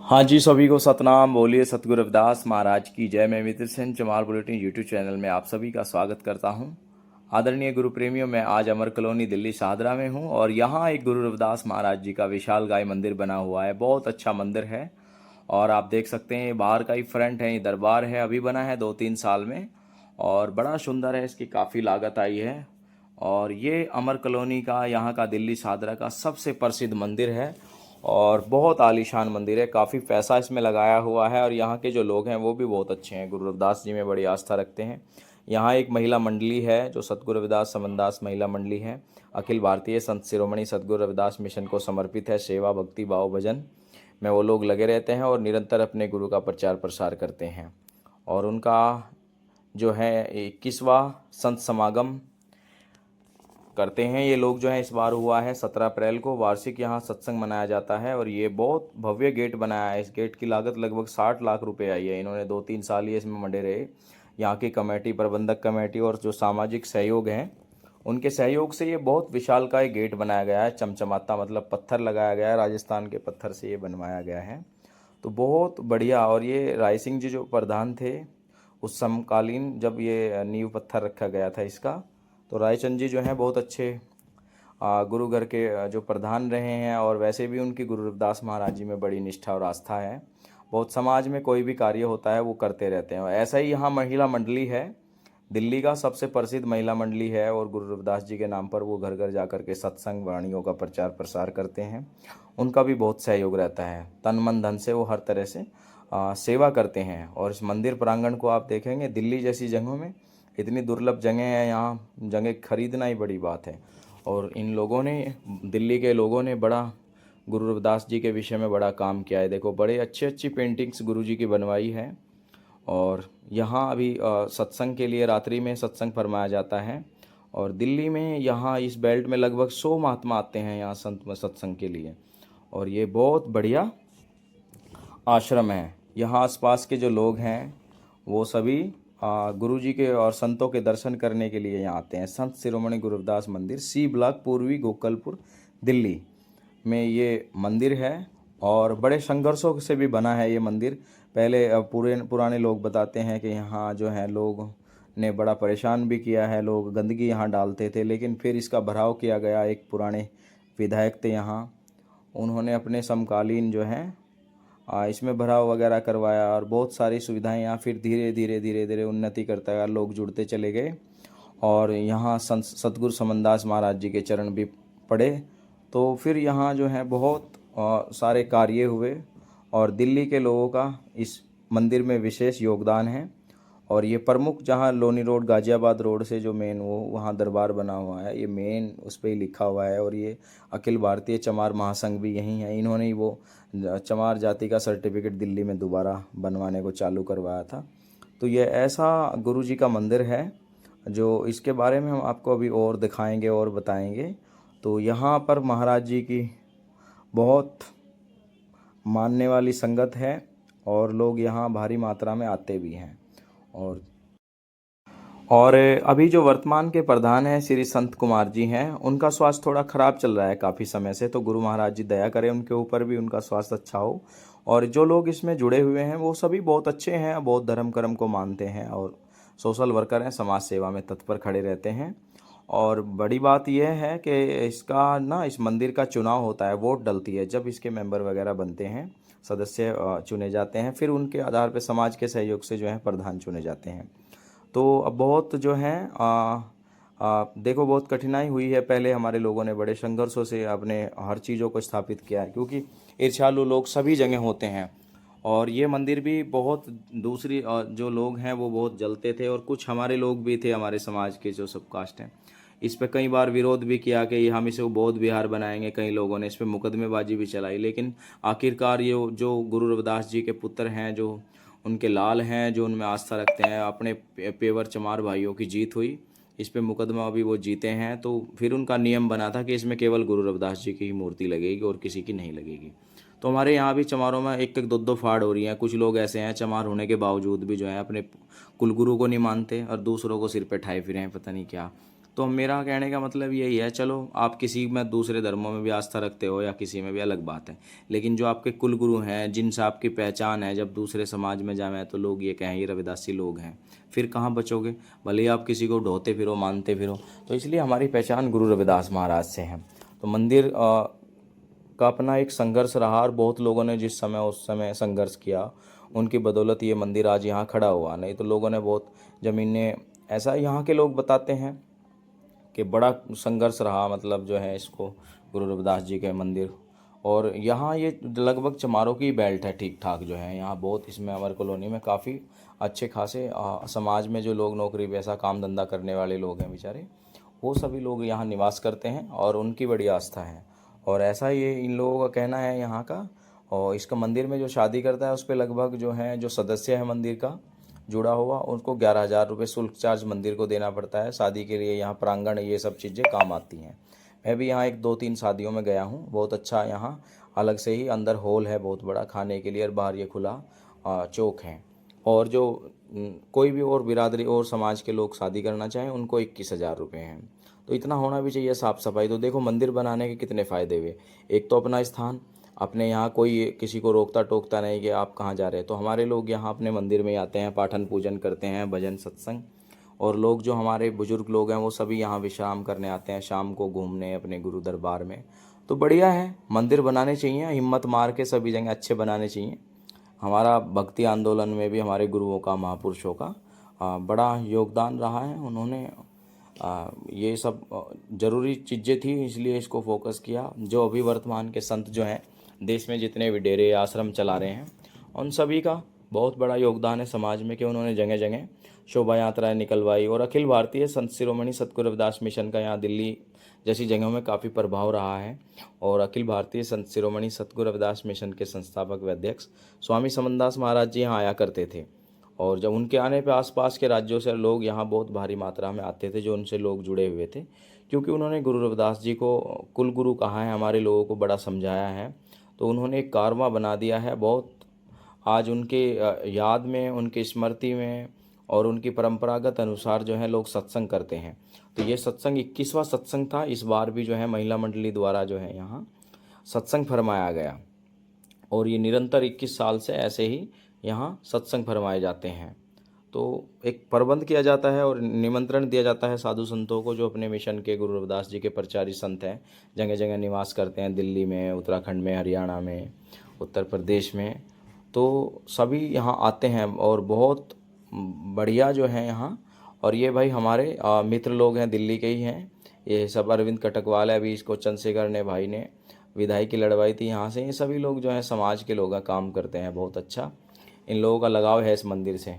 हाँ जी, सभी को सतनाम। बोलिए सतगुरु रविदास महाराज की जय। मैं मित्र सेन चमार बुलेटिन यूट्यूब चैनल में आप सभी का स्वागत करता हूँ। आदरणीय गुरु प्रेमियों, मैं आज अमर कॉलोनी दिल्ली शाहदरा में हूँ और यहाँ एक गुरु रविदास महाराज जी का विशाल गाय मंदिर बना हुआ है। बहुत अच्छा मंदिर है और आप देख सकते हैं बाहर का ही फ्रंट है, ये दरबार है, अभी बना है 2-3 साल में और बड़ा सुंदर है। इसकी काफ़ी लागत आई है और ये अमर कॉलोनी का, यहाँ का दिल्ली शाहदरा का सबसे प्रसिद्ध मंदिर है और बहुत आलीशान मंदिर है। काफ़ी पैसा इसमें लगाया हुआ है और यहाँ के जो लोग हैं वो भी बहुत अच्छे हैं, गुरु रविदास जी में बड़ी आस्था रखते हैं। यहाँ एक महिला मंडली है जो सतगुरु रविदास समनदास महिला मंडली है, अखिल भारतीय संत शिरोमणि सतगुरु रविदास मिशन को समर्पित है। सेवा भक्ति भाव भजन में वो लोग लगे रहते हैं और निरंतर अपने गुरु का प्रचार प्रसार करते हैं। और उनका जो है 21वां संत समागम करते हैं ये लोग। जो है इस बार हुआ है 17 अप्रैल को, वार्षिक यहाँ सत्संग मनाया जाता है और ये बहुत भव्य गेट बनाया है। इस गेट की लागत लगभग 60 लाख रुपए आई है। इन्होंने 2-3 साल ये इसमें मंडे रहे। यहाँ की कमेटी, प्रबंधक कमेटी और जो सामाजिक सहयोग हैं उनके सहयोग से ये बहुत विशालकाय गेट बनाया गया है। चमचमाता मतलब पत्थर लगाया गया है, राजस्थान के पत्थर से ये बनवाया गया है। तो बहुत बढ़िया। और ये राय सिंह जी जो प्रधान थे उस समकालीन, जब ये नींव पत्थर रखा गया था इसका, तो रायचंद जी जो हैं बहुत अच्छे गुरु घर के जो प्रधान रहे हैं और वैसे भी उनकी गुरु रविदास महाराज जी में बड़ी निष्ठा और आस्था है। बहुत समाज में कोई भी कार्य होता है वो करते रहते हैं। और ऐसा ही यहाँ महिला मंडली है, दिल्ली का सबसे प्रसिद्ध महिला मंडली है और गुरु रविदास जी के नाम पर वो घर घर जा कर के सत्संग वाणियों का प्रचार प्रसार करते हैं। उनका भी बहुत सहयोग रहता है, तन मन धन से वो हर तरह से सेवा करते हैं। और इस मंदिर प्रांगण को आप देखेंगे, दिल्ली जैसी जगहों में इतनी दुर्लभ जगह है, यहाँ जगह खरीदना ही बड़ी बात है। और इन लोगों ने, दिल्ली के लोगों ने बड़ा गुरु रविदास जी के विषय में बड़ा काम किया है। देखो बड़े अच्छी अच्छी पेंटिंग्स गुरु जी की बनवाई है। और यहाँ अभी सत्संग के लिए रात्रि में सत्संग फरमाया जाता है। और दिल्ली में यहाँ इस बेल्ट में लगभग 100 महात्मा आते हैं यहाँ संत सत्संग के लिए। और ये बहुत बढ़िया आश्रम है। यहाँ आसपास के जो लोग हैं वो सभी गुरु जी के और संतों के दर्शन करने के लिए यहाँ आते हैं। संत शिरोमणि गुरु रविदास मंदिर, सी ब्लॉक, पूर्वी गोकलपुर, दिल्ली में ये मंदिर है। और बड़े संघर्षों से भी बना है ये मंदिर। पहले पुराने लोग बताते हैं कि यहाँ जो है लोग ने बड़ा परेशान भी किया है, लोग गंदगी यहाँ डालते थे, लेकिन फिर इसका भराव किया गया। एक पुराने विधायक थे यहाँ, उन्होंने अपने समकालीन जो है इसमें भराव वगैरह करवाया और बहुत सारी सुविधाएं यहाँ फिर धीरे धीरे धीरे धीरे उन्नति करता गया, लोग जुड़ते चले गए। और यहाँ संत सतगुरु समनदास महाराज जी के चरण भी पड़े, तो फिर यहाँ जो है बहुत सारे कार्य हुए और दिल्ली के लोगों का इस मंदिर में विशेष योगदान है। और ये प्रमुख, जहाँ लोनी रोड गाज़ियाबाद रोड से जो मेन वो वहाँ दरबार बना हुआ है, ये मेन उस पर ही लिखा हुआ है। और ये अखिल भारतीय चमार महासंघ भी यहीं है, इन्होंने ही वो चमार जाति का सर्टिफिकेट दिल्ली में दोबारा बनवाने को चालू करवाया था। तो ये ऐसा गुरु जी का मंदिर है जो, इसके बारे में हम आपको अभी और दिखाएंगे और बताएंगे। तो यहाँ पर महाराज जी की बहुत मानने वाली संगत है और लोग यहाँ भारी मात्रा में आते भी हैं। और अभी जो वर्तमान के प्रधान हैं श्री संत कुमार जी हैं, उनका स्वास्थ्य थोड़ा ख़राब चल रहा है काफ़ी समय से। तो गुरु महाराज जी दया करें उनके ऊपर भी, उनका स्वास्थ्य अच्छा हो। और जो लोग इसमें जुड़े हुए हैं वो सभी बहुत अच्छे हैं, बहुत धर्म कर्म को मानते हैं और सोशल वर्कर हैं, समाज सेवा में तत्पर खड़े रहते हैं। और बड़ी बात यह है कि इसका ना, इस मंदिर का चुनाव होता है, वोट डलती है। जब इसके मेंबर वगैरह बनते हैं, सदस्य चुने जाते हैं, फिर उनके आधार पर समाज के सहयोग से जो है प्रधान चुने जाते हैं। तो अब बहुत जो है देखो बहुत कठिनाई हुई है। पहले हमारे लोगों ने बड़े संघर्षों से अपने हर चीज़ों को स्थापित किया है, क्योंकि ईर्ष्यालु लोग सभी जगह होते हैं। और ये मंदिर भी बहुत, दूसरी जो लोग हैं वो बहुत जलते थे और कुछ हमारे लोग भी थे, हमारे समाज के जो सब कास्ट हैं, इस पे कई बार विरोध भी किया कि ये हम इसे बौद्ध विहार बनाएंगे। कई लोगों ने इस पे मुकदमेबाजी भी चलाई, लेकिन आखिरकार ये जो गुरु रविदास जी के पुत्र हैं, जो उनके लाल हैं, जो उनमें आस्था रखते हैं, अपने पेवर चमार भाइयों की जीत हुई। इस पे मुकदमा भी वो जीते हैं। तो फिर उनका नियम बना था कि इसमें केवल गुरु रविदास जी की ही मूर्ति लगेगी और किसी की नहीं लगेगी। तो हमारे यहाँ भी चमारों में एक एक दो दो फाड़ हो रही हैं। कुछ लोग ऐसे हैं चमार होने के बावजूद भी जो है अपने कुलगुरु को नहीं मानते और दूसरों को सिर पे ठाए फिरे हैं, पता नहीं क्या। तो मेरा कहने का मतलब यही है, चलो आप किसी में दूसरे धर्मों में भी आस्था रखते हो या किसी में भी, अलग बात है, लेकिन जो आपके कुल गुरु हैं जिनसे आपकी पहचान है, जब दूसरे समाज में जाए तो लोग ये कहें ये रविदासी लोग हैं, फिर कहाँ बचोगे? भले ही आप किसी को ढोते फिरो, मानते फिरो। तो इसलिए हमारी पहचान गुरु रविदास महाराज से है। तो मंदिर का अपना एक संघर्ष रहा, और बहुत लोगों ने जिस समय उस समय संघर्ष किया, उनकी बदौलत ये मंदिर आज यहाँ खड़ा हुआ। नहीं तो लोगों ने बहुत ज़मीनें, ऐसा यहाँ के लोग बताते हैं कि बड़ा संघर्ष रहा, मतलब जो है इसको गुरु रविदास जी के मंदिर। और यहाँ ये लगभग चमारों की बेल्ट है, ठीक ठाक जो है यहाँ बहुत, इसमें अमर कॉलोनी में काफ़ी अच्छे खासे समाज में जो लोग नौकरी वैसा काम धंधा करने वाले लोग हैं बेचारे, वो सभी लोग यहाँ निवास करते हैं और उनकी बड़ी आस्था है। और ऐसा ये इन लोगों का कहना है यहाँ का। और इसका मंदिर में जो शादी करता है उस पर लगभग जो है, जो सदस्य है मंदिर का जुड़ा हुआ, उनको 11,000 रुपये शुल्क चार्ज मंदिर को देना पड़ता है। शादी के लिए यहाँ प्रांगण ये सब चीज़ें काम आती हैं। मैं भी यहाँ 1-2-3 शादियों में गया हूँ, बहुत अच्छा यहाँ अलग से ही अंदर हॉल है बहुत बड़ा खाने के लिए, और बाहर ये खुला चौक है। और जो कोई भी और बिरादरी और समाज के लोग शादी करना चाहें उनको 21,000 रुपये हैं। तो इतना होना भी चाहिए साफ़ सफाई। तो देखो मंदिर बनाने के कितने फ़ायदे हुए। एक तो अपना स्थान, अपने यहाँ कोई किसी को रोकता टोकता नहीं कि आप कहाँ जा रहे हैं। तो हमारे लोग यहाँ अपने मंदिर में ही आते हैं, पाठन पूजन करते हैं, भजन सत्संग। और लोग जो हमारे बुजुर्ग लोग हैं वो सभी यहाँ विश्राम करने आते हैं शाम को घूमने अपने गुरु दरबार में। तो बढ़िया है, मंदिर बनाने चाहिए, हिम्मत मार के सभी जगह अच्छे बनाने चाहिए। हमारा भक्ति आंदोलन में भी हमारे गुरुओं का, महापुरुषों का बड़ा योगदान रहा है। उन्होंने ये सब ज़रूरी चीज़ें थी, इसलिए इसको फोकस किया। जो अभी वर्तमान के संत जो हैं देश में, जितने भी डेरे आश्रम चला रहे हैं, उन सभी का बहुत बड़ा योगदान है समाज में कि उन्होंने जगह जगह शोभा यात्राएँ निकलवाई। और अखिल भारतीय संत शिरोमणि सतगुरु रविदास मिशन का यहाँ दिल्ली जैसी जगहों में काफ़ी प्रभाव रहा है। और अखिल भारतीय संत शिरोमणि सतगुरु रविदास मिशन के संस्थापक व अध्यक्ष स्वामी समनदास महाराज जी यहाँ आया करते थे। और जब उनके आने पे आसपास के राज्यों से लोग यहाँ बहुत भारी मात्रा में आते थे, जो उनसे लोग जुड़े हुए थे, क्योंकि उन्होंने गुरु रविदास जी को कुल गुरु कहा है, हमारे लोगों को बड़ा समझाया है। तो उन्होंने एक कारवां बना दिया है बहुत। आज उनके याद में, उनकी स्मृति में और उनकी परंपरागत अनुसार जो है लोग सत्संग करते हैं। तो ये सत्संग 21वां सत्संग था। इस बार भी जो है महिला मंडली द्वारा जो है यहाँ सत्संग फरमाया गया, और ये निरंतर 21 साल से ऐसे ही यहाँ सत्संग फरमाए जाते हैं। तो एक प्रबंध किया जाता है और निमंत्रण दिया जाता है साधु संतों को, जो अपने मिशन के गुरु रविदास जी के प्रचारी संत हैं, जगह जगह निवास करते हैं, दिल्ली में, उत्तराखंड में, हरियाणा में, उत्तर प्रदेश में। तो सभी यहाँ आते हैं और बहुत बढ़िया जो है यहाँ। और ये भाई हमारे मित्र लोग हैं, दिल्ली के ही हैं, ये सब अरविंद कटकवाल है, अभी इसको चंद्रशेखर ने भाई ने विधायकी लड़वाई थी यहाँ से। ये सभी लोग जो हैं समाज के लोग काम करते हैं, बहुत अच्छा इन लोगों का लगाव है इस मंदिर से।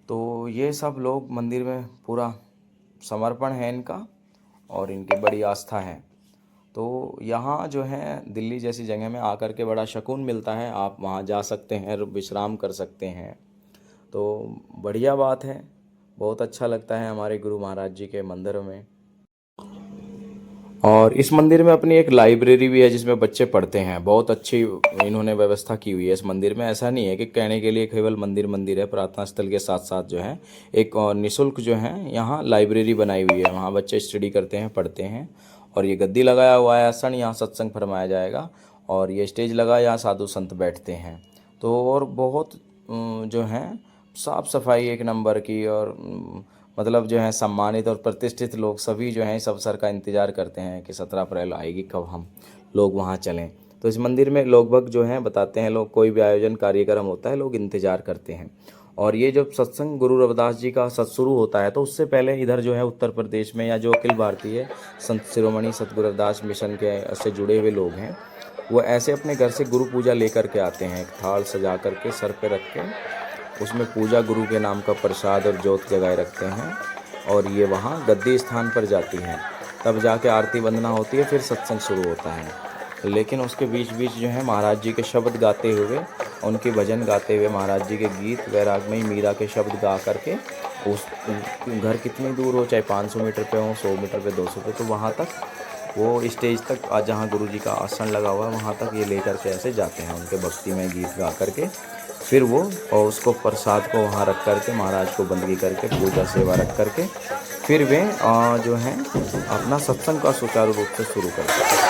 तो ये सब लोग मंदिर में पूरा समर्पण है इनका, और इनकी बड़ी आस्था है। तो यहाँ जो है दिल्ली जैसी जगह में आकर के बड़ा सुकून मिलता है। आप वहाँ जा सकते हैं, विश्राम कर सकते हैं, तो बढ़िया बात है। बहुत अच्छा लगता है हमारे गुरु महाराज जी के मंदिरों में। और इस मंदिर में अपनी एक लाइब्रेरी भी है जिसमें बच्चे पढ़ते हैं। बहुत अच्छी इन्होंने व्यवस्था की हुई है इस मंदिर में। ऐसा नहीं है कि कहने के लिए केवल मंदिर है, प्रार्थना स्थल के साथ साथ जो है एक निःशुल्क जो है यहाँ लाइब्रेरी बनाई हुई है। वहाँ बच्चे स्टडी करते हैं, पढ़ते हैं। और ये गद्दी लगाया हुआ है आसन, यहाँ सत्संग फरमाया जाएगा। और ये स्टेज लगा, यहाँ साधु संत बैठते हैं। तो और बहुत जो है साफ़ सफाई एक नंबर की, और मतलब जो है सम्मानित और प्रतिष्ठित लोग सभी जो हैं इस अवसर का इंतज़ार करते हैं कि 17 अप्रैल आएगी, कब हम लोग वहाँ चलें। तो इस मंदिर में लोग जो हैं बताते हैं, लोग कोई भी आयोजन कार्यक्रम होता है लोग इंतज़ार करते हैं। और ये जब सत्संग गुरु रविदास जी का शुरू होता है तो उससे पहले इधर जो है उत्तर प्रदेश में, या जो अखिल भारतीय संत शिरोमणि सतगुरु रविदास मिशन के से जुड़े हुए लोग हैं, वो ऐसे अपने घर से गुरु पूजा लेकर के आते हैं। एक थाल सजा करके सर पे रख के उसमें पूजा, गुरु के नाम का प्रसाद और जोत जगाए रखते हैं। और ये वहाँ गद्दी स्थान पर जाती हैं, तब जाके आरती वंदना होती है, फिर सत्संग शुरू होता है। लेकिन उसके बीच बीच जो है महाराज जी के शब्द गाते हुए, उनके भजन गाते हुए, महाराज जी के गीत वैरागमयी मीरा के शब्द गा करके, उस घर कितनी दूर हो, चाहे 500 मीटर पे हो, 100 मीटर पे, 200 पे, तो वहाँ तक वो स्टेज तक जहाँ गुरु जी का आसन लगा हुआ है वहाँ तक ये लेकर के ऐसे जाते हैं, उनके भक्ति में गीत गा करके। फिर वो और उसको प्रसाद को वहाँ रख करके, महाराज को बंदगी करके, पूजा सेवा रख करके फिर वे जो है अपना सत्संग का सुचारू रूप से शुरू करते हैं।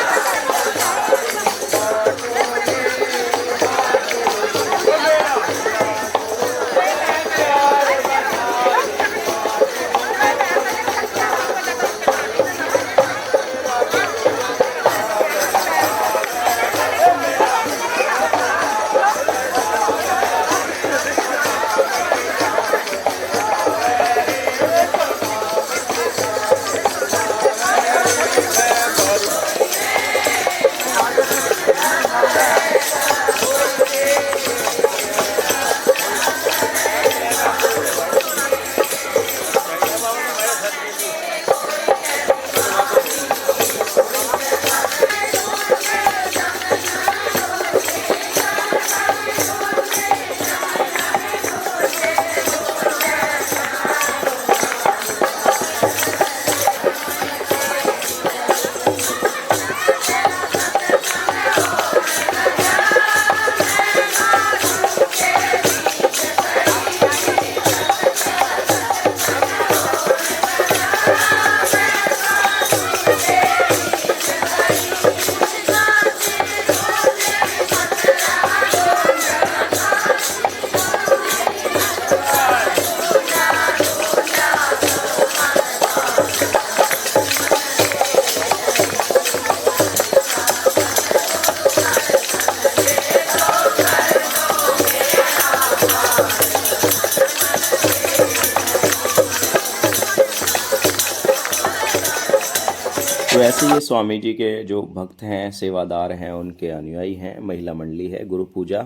तो ऐसे ये स्वामी जी के जो भक्त हैं, सेवादार हैं, उनके अनुयायी हैं, महिला मंडली है, गुरु पूजा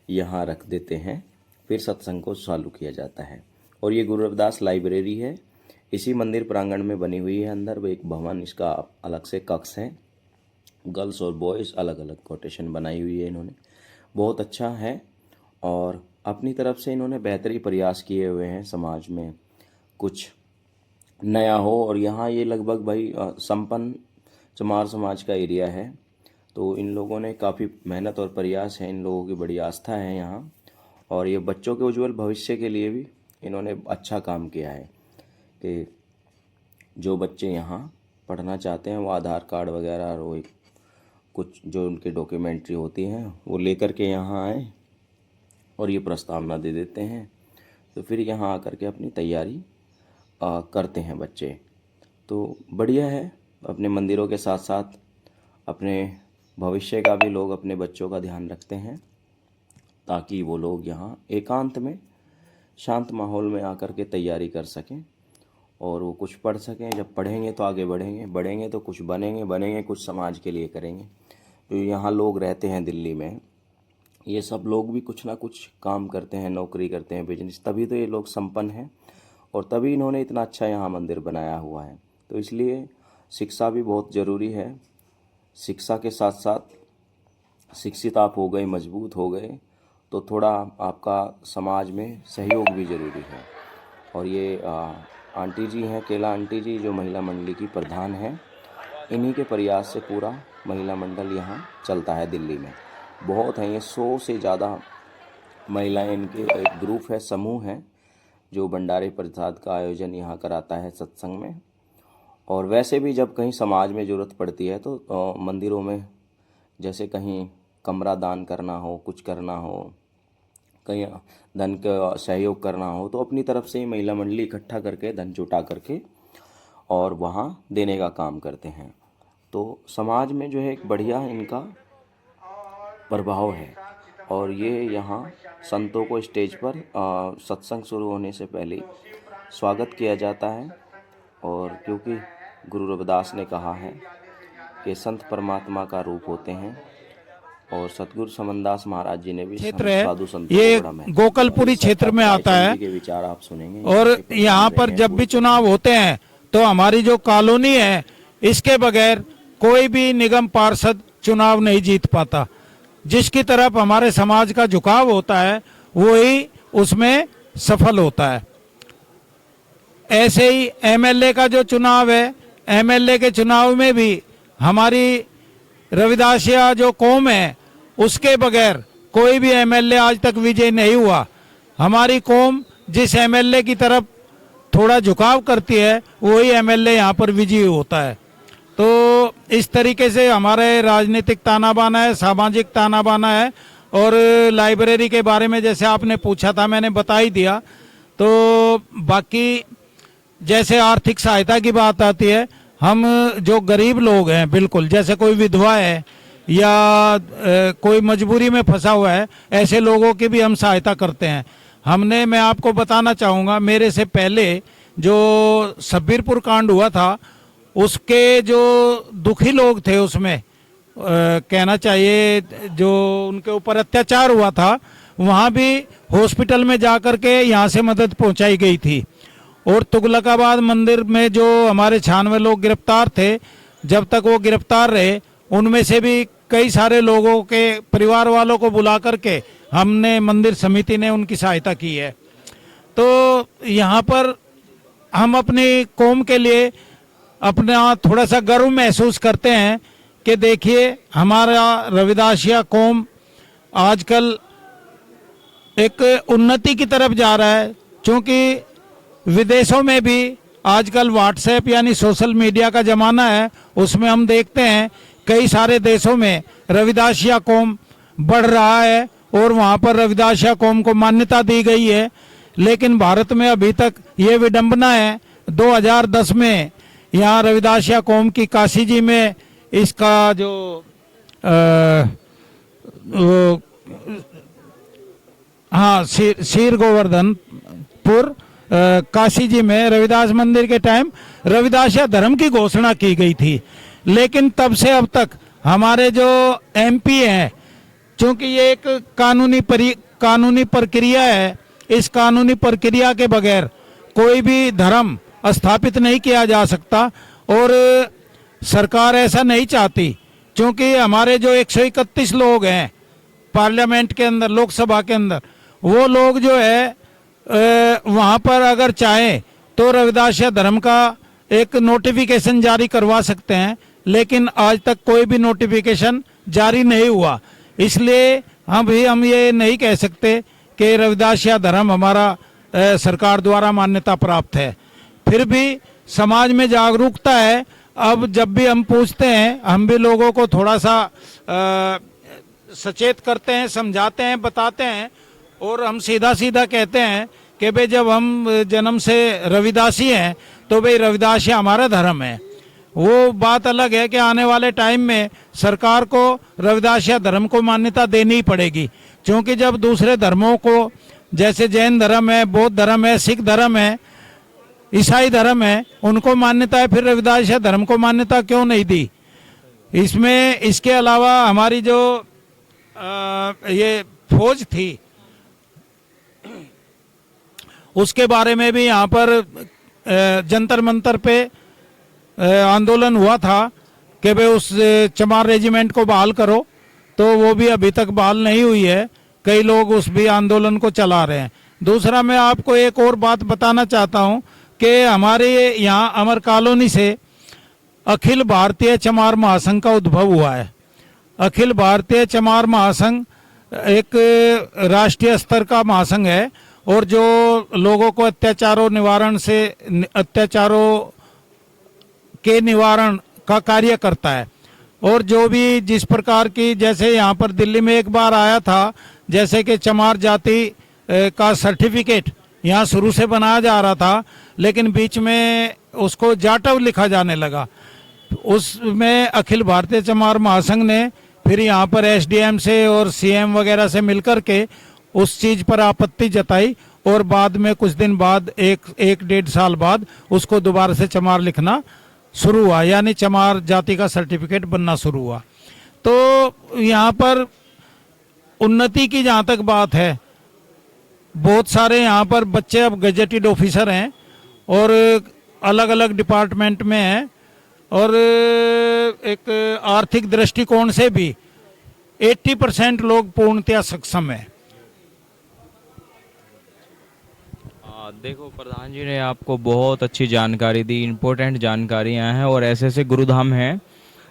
यहाँ रख देते हैं, फिर सत्संग को चालू किया जाता है। और ये गुरु रविदास लाइब्रेरी है, इसी मंदिर प्रांगण में बनी हुई है। अंदर वो एक भवन, इसका अलग से कक्ष है, गर्ल्स और बॉयज़ अलग अलग कोटेशन बनाई हुई है इन्होंने, बहुत अच्छा है। और अपनी तरफ से इन्होंने बेहतरी प्रयास किए हुए हैं, समाज में कुछ नया हो। और यहाँ ये लगभग भाई संपन्न चमार समाज का एरिया है, तो इन लोगों ने काफ़ी मेहनत और प्रयास है, इन लोगों की बड़ी आस्था है यहाँ। और ये बच्चों के उज्जवल भविष्य के लिए भी इन्होंने अच्छा काम किया है कि जो बच्चे यहाँ पढ़ना चाहते हैं वो आधार कार्ड वगैरह और वो कुछ जो उनके डॉक्यूमेंट्री होती हैं वो लेकर के यहाँ आए और ये प्रस्तावना दे देते हैं, तो फिर यहाँ आकर के अपनी तैयारी करते हैं बच्चे। तो बढ़िया है, अपने मंदिरों के साथ साथ अपने भविष्य का भी लोग अपने बच्चों का ध्यान रखते हैं, ताकि वो लोग यहाँ एकांत में शांत माहौल में आकर के तैयारी कर सकें और वो कुछ पढ़ सकें। जब पढ़ेंगे तो आगे बढ़ेंगे तो कुछ बनेंगे कुछ समाज के लिए करेंगे। तो यहाँ लोग रहते हैं दिल्ली में, ये सब लोग भी कुछ ना कुछ काम करते हैं, नौकरी करते हैं, बिजनेस, तभी तो ये लोग संपन्न हैं और तभी इन्होंने इतना अच्छा यहाँ मंदिर बनाया हुआ है। तो इसलिए शिक्षा भी बहुत ज़रूरी है। शिक्षा के साथ साथ शिक्षित आप हो गए, मजबूत हो गए, तो थोड़ा आपका समाज में सहयोग भी ज़रूरी है। और ये आंटी जी हैं, केला आंटी जी, जो महिला मंडली की प्रधान हैं, इन्हीं के प्रयास से पूरा महिला मंडल यहाँ चलता है दिल्ली में। बहुत हैं, ये 100 से ज़्यादा महिलाएं, इनके एक ग्रुप है, समूह है, जो भंडारे प्रसाद का आयोजन यहाँ कराता है सत्संग में। और वैसे भी जब कहीं समाज में ज़रूरत पड़ती है तो मंदिरों में, जैसे कहीं कमरा दान करना हो, कुछ करना हो, कहीं धन का सहयोग करना हो, तो अपनी तरफ से ही महिला मंडली इकट्ठा करके धन जुटा करके और वहाँ देने का काम करते हैं। तो समाज में जो है एक बढ़िया इनका प्रभाव है। और ये यहाँ संतों को स्टेज पर सत्संग शुरू होने से पहले स्वागत किया जाता है। और क्योंकि गुरु रविदास ने कहा है कि संत परमात्मा का रूप होते हैं, और सतगुरु समनदास महाराज जी ने भी साधु संतों ये को बड़ा गोकलपुरी क्षेत्र में आता है के विचार आप सुनेंगे। और यहाँ पर जब भी चुनाव होते हैं तो हमारी जो कॉलोनी है, इसके बगैर कोई भी निगम पार्षद चुनाव नहीं जीत पाता। जिसकी तरफ हमारे समाज का झुकाव होता है वो ही उसमें सफल होता है। ऐसे ही एमएलए का जो चुनाव है, एमएलए के चुनाव में भी हमारी रविदासिया जो कौम है, उसके बगैर कोई भी एमएलए आज तक विजय नहीं हुआ। हमारी कौम जिस एमएलए की तरफ थोड़ा झुकाव करती है वही एमएलए यहाँ पर विजयी होता है। तो इस तरीके से हमारे राजनीतिक ताना बाना है, सामाजिक ताना बाना है। और लाइब्रेरी के बारे में जैसे आपने पूछा था मैंने बता ही दिया। तो बाकी जैसे आर्थिक सहायता की बात आती है, हम जो गरीब लोग हैं, बिल्कुल जैसे कोई विधवा है या कोई मजबूरी में फंसा हुआ है, ऐसे लोगों की भी हम सहायता करते हैं। मैं आपको बताना चाहूँगा, मेरे से पहले जो सब्बीरपुर कांड हुआ था उसके जो दुखी लोग थे उसमें कहना चाहिए जो उनके ऊपर अत्याचार हुआ था, वहाँ भी हॉस्पिटल में जाकर के यहाँ से मदद पहुँचाई गई थी। और तुगलकाबाद मंदिर में जो हमारे 96 लोग गिरफ्तार थे, जब तक वो गिरफ्तार रहे उनमें से भी कई सारे लोगों के परिवार वालों को बुला करके हमने मंदिर समिति ने उनकी सहायता की है। तो यहाँ पर हम अपनी कौम के लिए अपना थोड़ा सा गर्व महसूस करते हैं कि देखिए हमारा रविदासिया कौम आजकल एक उन्नति की तरफ जा रहा है। क्योंकि विदेशों में भी आजकल व्हाट्सएप यानी सोशल मीडिया का ज़माना है, उसमें हम देखते हैं कई सारे देशों में रविदासिया कौम बढ़ रहा है और वहाँ पर रविदासिया कौम को मान्यता दी गई है। लेकिन भारत में अभी तक ये विडंबना है, 2010 में यहाँ रविदासिया कौम की काशी जी में इसका जो शीर गोवर्धनपुर काशी जी में रविदास मंदिर के टाइम रविदासिया धर्म की घोषणा की गई थी। लेकिन तब से अब तक हमारे जो एमपी हैं, क्योंकि ये एक कानूनी प्रक्रिया है, इस कानूनी प्रक्रिया के बगैर कोई भी धर्म स्थापित नहीं किया जा सकता। और सरकार ऐसा नहीं चाहती, क्योंकि हमारे जो 131 लोग हैं पार्लियामेंट के अंदर, लोकसभा के अंदर, वो लोग जो है वहाँ पर अगर चाहें तो रविदासिया धर्म का एक नोटिफिकेशन जारी करवा सकते हैं। लेकिन आज तक कोई भी नोटिफिकेशन जारी नहीं हुआ, इसलिए हम ये नहीं कह सकते कि रविदासिया धर्म हमारा सरकार द्वारा मान्यता प्राप्त है। फिर भी समाज में जागरूकता है। अब जब भी हम पूछते हैं, हम भी लोगों को थोड़ा सा सचेत करते हैं, समझाते हैं, बताते हैं। और हम सीधा सीधा कहते हैं कि भाई जब हम जन्म से रविदासी हैं तो भाई रविदासिया हमारा धर्म है। वो बात अलग है कि आने वाले टाइम में सरकार को रविदासिया धर्म को मान्यता देनी ही पड़ेगी। क्योंकि जब दूसरे धर्मों को, जैसे जैन धर्म है, बौद्ध धर्म है, सिख धर्म है, ईसाई धर्म है, उनको मान्यता है, फिर रविदासिया धर्म को मान्यता क्यों नहीं दी? इसके अलावा हमारी जो ये फौज थी उसके बारे में भी यहाँ पर जंतर मंतर पे आंदोलन हुआ था कि भाई उस चमार रेजिमेंट को बहाल करो, तो वो भी अभी तक बहाल नहीं हुई है। कई लोग उस भी आंदोलन को चला रहे हैं। दूसरा, मैं आपको एक और बात बताना चाहता हूँ कि हमारे यहाँ अमर कॉलोनी से अखिल भारतीय चमार महासंघ का उद्भव हुआ है। अखिल भारतीय चमार महासंघ एक राष्ट्रीय स्तर का महासंघ है और जो लोगों को अत्याचारों के निवारण का कार्य करता है। और जो भी जिस प्रकार की, जैसे यहाँ पर दिल्ली में एक बार आया था, जैसे कि चमार जाति का सर्टिफिकेट यहाँ शुरू से बनाया जा रहा था, लेकिन बीच में उसको जाटव लिखा जाने लगा। उसमें अखिल भारतीय चमार महासंघ ने फिर यहाँ पर एसडीएम से और सीएम वगैरह से मिलकर के उस चीज पर आपत्ति जताई और बाद में कुछ दिन बाद एक डेढ़ साल बाद उसको दोबारा से चमार लिखना शुरू हुआ, यानी चमार जाति का सर्टिफिकेट बनना शुरू हुआ। तो यहाँ पर उन्नति की जहाँ तक बात है, बहुत सारे यहाँ पर बच्चे अब गजेटेड ऑफिसर हैं और अलग अलग डिपार्टमेंट में हैं और एक आर्थिक दृष्टिकोण से भी 80% लोग पूर्णतया सक्षम है। देखो, प्रधान जी ने आपको बहुत अच्छी जानकारी दी, इम्पोर्टेंट जानकारियां हैं और ऐसे ऐसे गुरुधाम हैं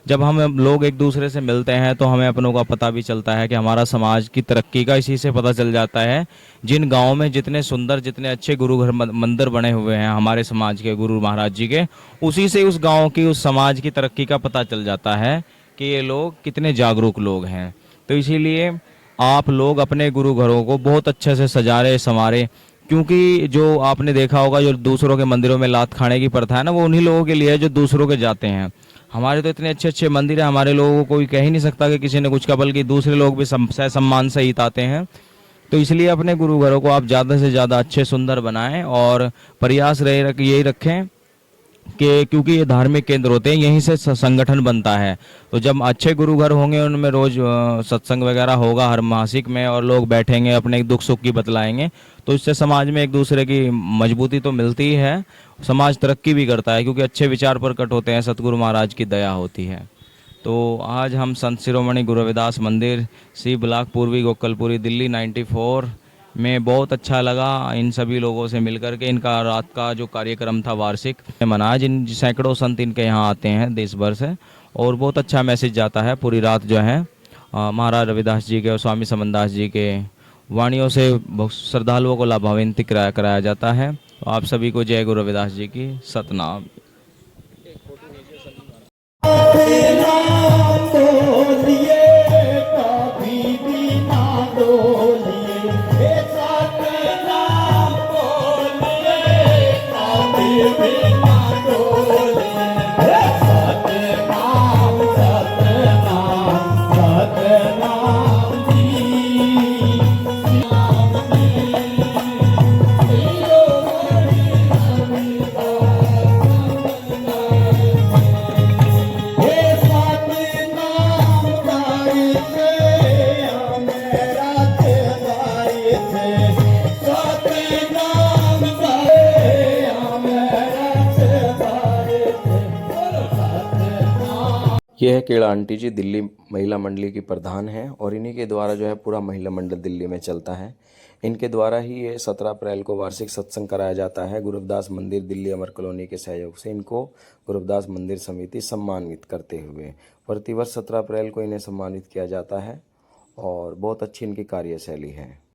जब हम लोग एक दूसरे से मिलते हैं तो हमें अपनों का पता भी चलता है कि हमारा समाज की तरक्की का इसी से पता चल जाता है। जिन गाँव में जितने सुंदर जितने अच्छे गुरु घर मंदिर बने हुए हैं हमारे समाज के गुरु महाराज जी के, उसी से उस गाँव की उस समाज की तरक्की का पता चल जाता है कि ये लोग कितने जागरूक लोग हैं। तो इसीलिए आप लोग अपने गुरु घरों को बहुत अच्छे से सजारे संवारे, क्योंकि जो आपने देखा होगा जो दूसरों के मंदिरों में लात खाने की प्रथा है ना, वो उन्हीं लोगों के लिए है जो दूसरों के जाते हैं। हमारे तो इतने अच्छे अच्छे मंदिर हैं, हमारे लोगों को कोई कह ही नहीं सकता कि किसी ने कुछ कहा, बल्कि दूसरे लोग भी सम्मान सहित आते हैं। तो इसलिए अपने गुरु घरों को आप ज़्यादा से ज़्यादा अच्छे सुंदर बनाएं और प्रयास यही रखें कि क्योंकि ये धार्मिक केंद्र होते हैं, यहीं से संगठन बनता है। तो जब अच्छे गुरु घर होंगे उनमें रोज सत्संग वगैरह होगा हर मासिक में, और लोग बैठेंगे अपने दुख सुख की बतलाएंगे, तो इससे समाज में एक दूसरे की मजबूती तो मिलती ही है, समाज तरक्की भी करता है, क्योंकि अच्छे विचार प्रकट होते हैं, सतगुरु महाराज की दया होती है। तो आज हम संत शिरोमणि गुरु रविदास मंदिर, सी ब्लॉक, पूर्वी गोकलपुरी, दिल्ली 94 में बहुत अच्छा लगा इन सभी लोगों से मिलकर के। इनका रात का जो कार्यक्रम था वार्षिक मनाया, जिन सैकड़ों संत इनके यहाँ आते हैं देश भर से, और बहुत अच्छा मैसेज जाता है पूरी रात जो है महाराज रविदास जी के और स्वामी समनदास जी के वाणियों से बहुत श्रद्धालुओं को लाभान्वित कराया जाता है। तो आप सभी को जय गुरु रविदास जी की सतनाम। ये है केड़ा आंटी जी, दिल्ली महिला मंडली की प्रधान हैं और इन्हीं के द्वारा जो है पूरा महिला मंडल दिल्ली में चलता है। इनके द्वारा ही ये 17 अप्रैल को वार्षिक सत्संग कराया जाता है गुरु रविदास मंदिर दिल्ली अमर कॉलोनी के सहयोग से। इनको गुरु रविदास मंदिर समिति सम्मानित करते हुए प्रतिवर्ष 17 अप्रैल को इन्हें सम्मानित किया जाता है और बहुत अच्छी इनकी कार्यशैली है।